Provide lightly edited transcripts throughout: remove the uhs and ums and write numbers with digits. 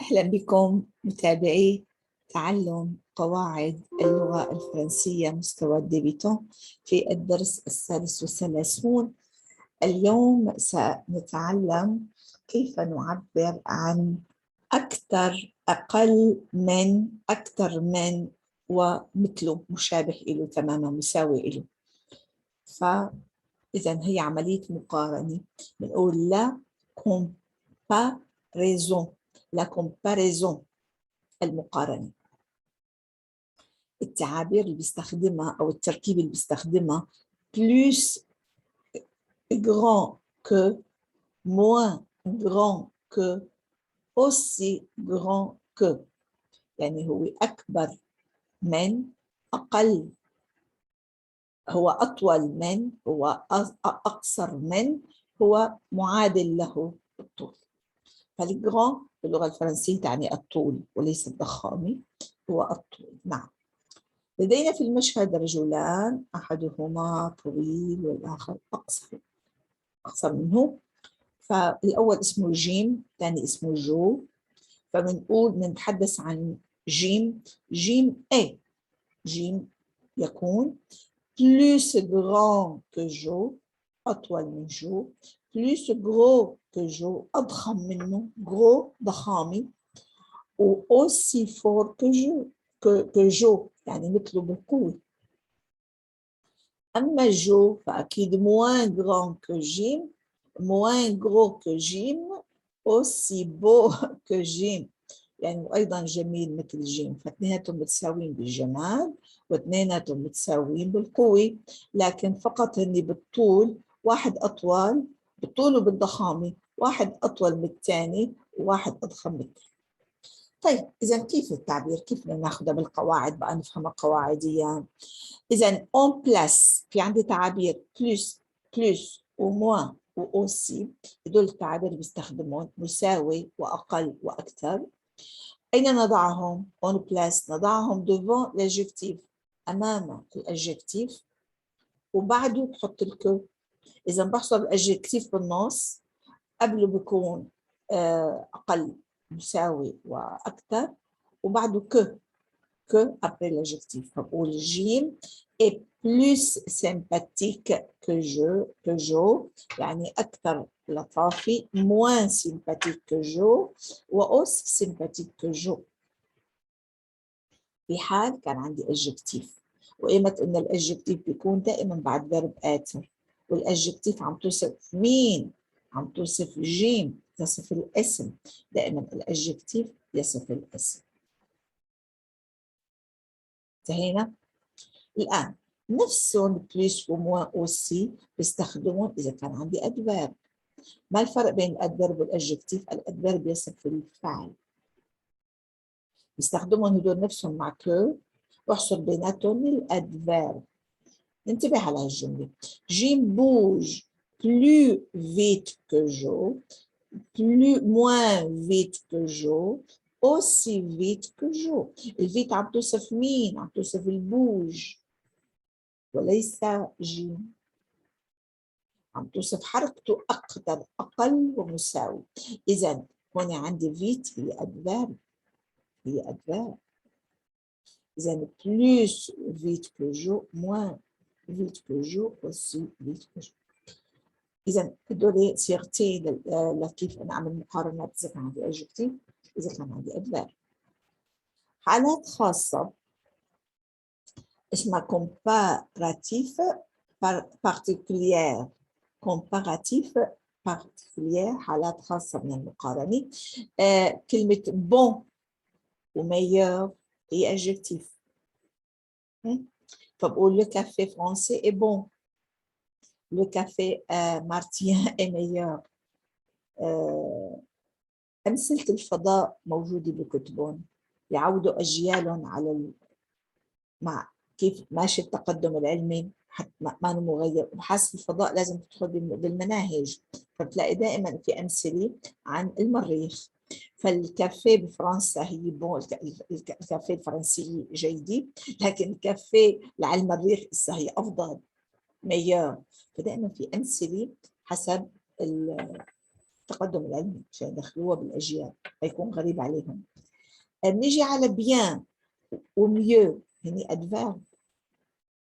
أهلا بكم متابعي تعلم قواعد اللغة الفرنسية مستوى الديبيتون في الدرس السادس والثلاثون. اليوم سنتعلم كيف نعبر عن أكثر، أقل من، أكثر من ومثله، مشابه له تماما، مساوي له. فإذا هي عملية مقارنة. بنقول لا comparaison، لا comparaison، المقارنة. التعابير اللي بيستخدمها أو التركيب اللي بيستخدمها plus grand que, moins grand que, aussi grand que، يعني هو أكبر من، أقل، هو أطول من، هو أقصر من، هو معادل له بالطول. فالجران باللغة الفرنسية تعني الطول وليس الضخامة، هو الطول. نعم. لدينا في المشهد رجلان، أحدهما طويل والآخر أقصر منه. فالأول اسمه جيم، الثاني اسمه جو. فبنقول نتحدث عن جيم. جيم إيه؟ جيم يكون plus grand que جو، أطول من جو. plus gros que جو، أضخم منه. gros ضخامي. و aussi fort que جو، que جو يعني مثله بالقوة. أما جو فأكيد moins grand que جيم، moins gros que جيم، aussi beau que جيم، يعني أيضا جميل مثل جيم. فاثنيناتهم متساويين بالجمال واثنيناتهم متساويين بالقوة، لكن فقط هني بالطول واحد أطول بالطول وبالضخامة، واحد أطول من الثاني وواحد أضخم من الثاني. طيب إذا كيف التعبير؟ كيف بدنا ناخذها بالقواعد بقى نفهمها قواعديا؟ إذا on place، في عندي تعابير plus، plus وموان وأوسي، هدول التعابير بيستخدمون مساوي وأقل وأكثر. أين نضعهم؟ on place نضعهم devant l'adjectif، أمام الأدجكتيف، وبعده بحط الكو. إذا بحصل الأدجكتيف بالنص، قبله بيكون أقل، مساوي وأكثر، وبعده que après l'adjectif. فبقول جيم est plus sympathique que Jo، يعني أكثر لطافي. moins sympathique que Jo و aussi sympathique que Jo. في حال كان عندي adjectif، وقيمة إن الadjectif بيكون دائما بعد verb être، والadjectif عم توصف مين؟ عم توصف جيم، تصف الاسم. دائما الadjectif يصف الاسم. انتهينا؟ الآن نفسهم بليس وموا أوسي بيستخدمون إذا كان عندي أدفيرب. ما الفرق بين الأدفيرب والأدجكتيف؟ الأدفيرب يصف الفعل، بيستخدمون هدول نفسهم مع كو، واحصر بيناتهم الأدفيرب. انتبه على هالجملة. جيم بوج plus vite que Jo، plus moins vite que Jo، aussi vite que Jo. الفيت عم توصف مين؟ عم توصف البوج وليس جيم. عم توصف حركته أقدر، أقل ومساوي. إذا هون عندي فيت هي أدفيرب، هي أدفيرب. إذا plus vite que Jo، moins vite que Jo، aussi vite que Jo. إذا هدول صيغتين لكيف أنا أعمل مقارنات إذا كان عندي adjective، إذا كان عندي adverb. حالات خاصة اسمها comparatif particulière. comparatif particulière، حالات خاصة من المقارنة. كلمة bon وmeilleur هي adjectif. فبقول le café français est bon، le café martien est meilleur. أمثلة الفضاء موجودة بكتبهم، يعودوا أجيالهم على مع كيف ماشي التقدم العلمي، حتى ما مغير. أبحاث الفضاء لازم تدخل بالمناهج، فبتلاقي دائما في أمثلة عن المريخ. فالكافيه بفرنسا هي بون، الكافيه الفرنسي جيدة، لكن الكافيه على المريخ هي أفضل، ميار. فدائما في أمثلة حسب التقدم العلمي عشان يدخلوها بالأجيال. هيكون غريب عليهم. نيجي على بيان وميو، هني adverb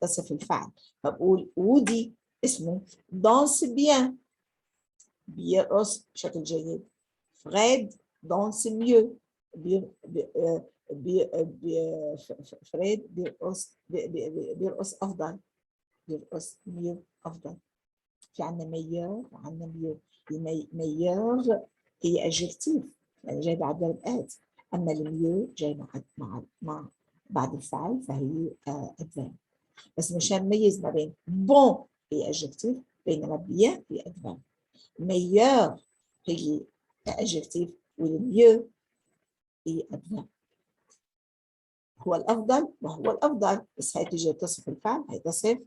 تصف الفعل، فبقول وودي اسمه دانس بيان، بيرقص بشكل جيد. فريد دانس ميو، فريد بيرقص أفضل، بيرقص ميو أفضل. في عندنا ميور وعندنا ميو. الميور هي adjective يعني جاي بعد verb add، أما الميو جاي مع بعد الفعل فهي adverb. بس مشان نميز ما بين bon هي adjective بينما bien هي adverb. meilleur هي adjective والmieux هي adverb. هو الأفضل وهو الأفضل، بس هي تيجي تصف الفعل، هي تصف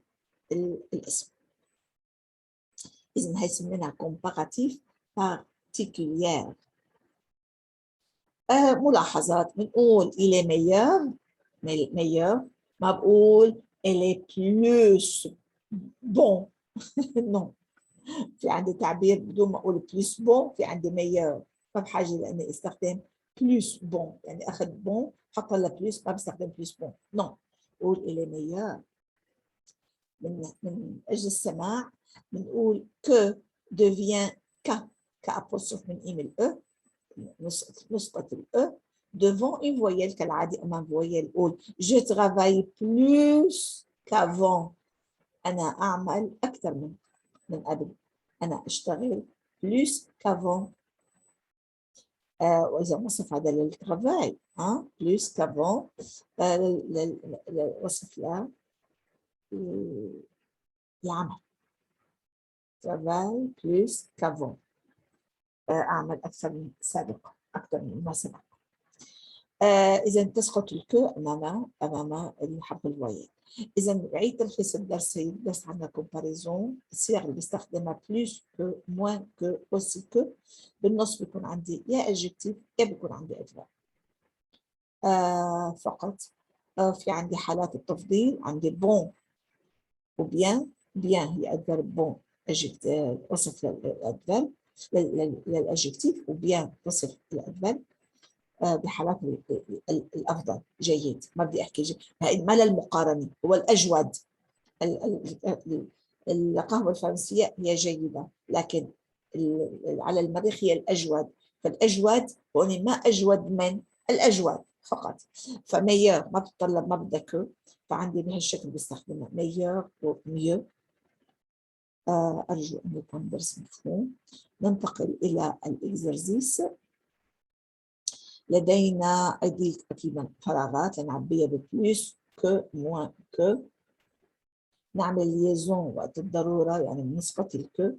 الاسم. إذن هي سميناها comparatif particulière. ملاحظات، بنقول il est meilleur، meilleur، ما بقول elle est plus bon non. في عندي تعبير بدون ما اقول بلس بون، في عندي ميور، ما بحاجه لاني استخدم بلس بون، يعني اخذ بون حط لها بلس، ما بستخدم بلس بون نو، بقول الي ميور. من اجل السماع بنقول كو devient كابوستروف من ايم الاو، نسقط الاو devant une voyelle كالعاده امام فويل. قول je travaille plus qu'avant، انا اعمل اكثر من قبل، أنا أشتغل plus qu'avant. وإذا وصف هذا للترافاي plus qu'avant، وصف العمل travail plus qu'avant، أعمل أكثر من سابقا، أكثر من ما سبق. إذا تسقط الكو أمام الحرف الفويل. إذا بعيد تلخيص الدرس، هي الدرس عندنا كومباريزون، الصيغ اللي بستخدمها بلوس كو موان كو أوسي كو، بالنص بيكون عندي يا أدجكتيف يا بيكون عندي أدفيرب فقط. في عندي حالات التفضيل، عندي بون وبيان. بيان هي أدفيرب، بون وصف للأدفيرب للأدجكتيف، وبيان وصف الأدفيرب بحالات الافضل جيد. ما بدي احكي جيد، ما للمقارنه، هو الاجود. القهوه الفرنسيه هي جيده، لكن على المريخ هي الاجود، فالاجود هون ما اجود من الاجود فقط. فميور ما بتطلب، ما بدك، فعندي بهالشكل بستخدمها ميور وميو. ارجو ان يكون درس مفهوم. ننتقل الى الاكزرسيس. لدينا أكيد فراغات نعبيها ببلوس كو موان كو، نعمل ليزون وقت الضرورة، يعني بنسقط الكو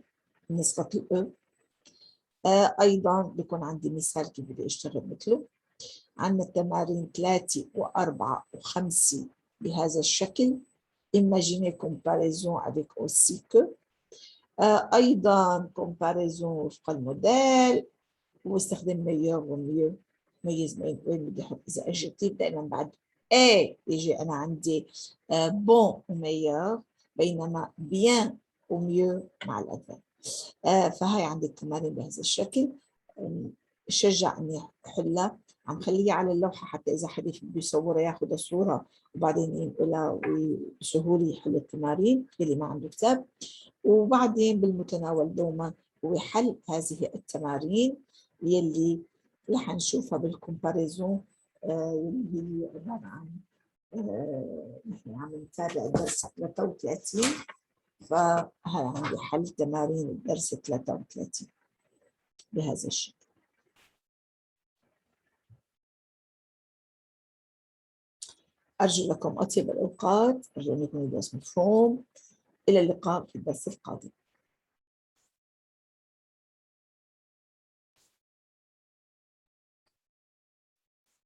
بنسقط الأو. أيضا بيكون عندي مثال كيف بدي أشتغل مثله. عندنا التمارين 3 و4 و5 بهذا الشكل. Imaginez comparaison avec aussi que. أيضا comparaison وفق الموديل، واستخدم ميور وميو. ميز وين بدي احط اذا adjective، دائما بعد اي يجي انا عندي بون وميور، بينما بيان وميو مع الادفيرب. فهي عندي التمارين بهذا الشكل. شجع اني احلها، عم خليها على اللوحه حتى اذا حدا بده يصورها ياخذ الصوره وبعدين ينقلها وبسهوله يحل التمارين اللي ما عنده كتاب. وبعدين بالمتناول دوما هو حل هذه التمارين يلي رح نشوفها بالكومباريزون، اللي هي عبارة عن نحن عم نتابع الدرس 33، فهي عندي حل تمارين الدرس 33 بهذا الشكل. أرجو لكم أطيب الأوقات، أرجو أن يكون الدرس مفهوم. إلى اللقاء في الدرس القادم.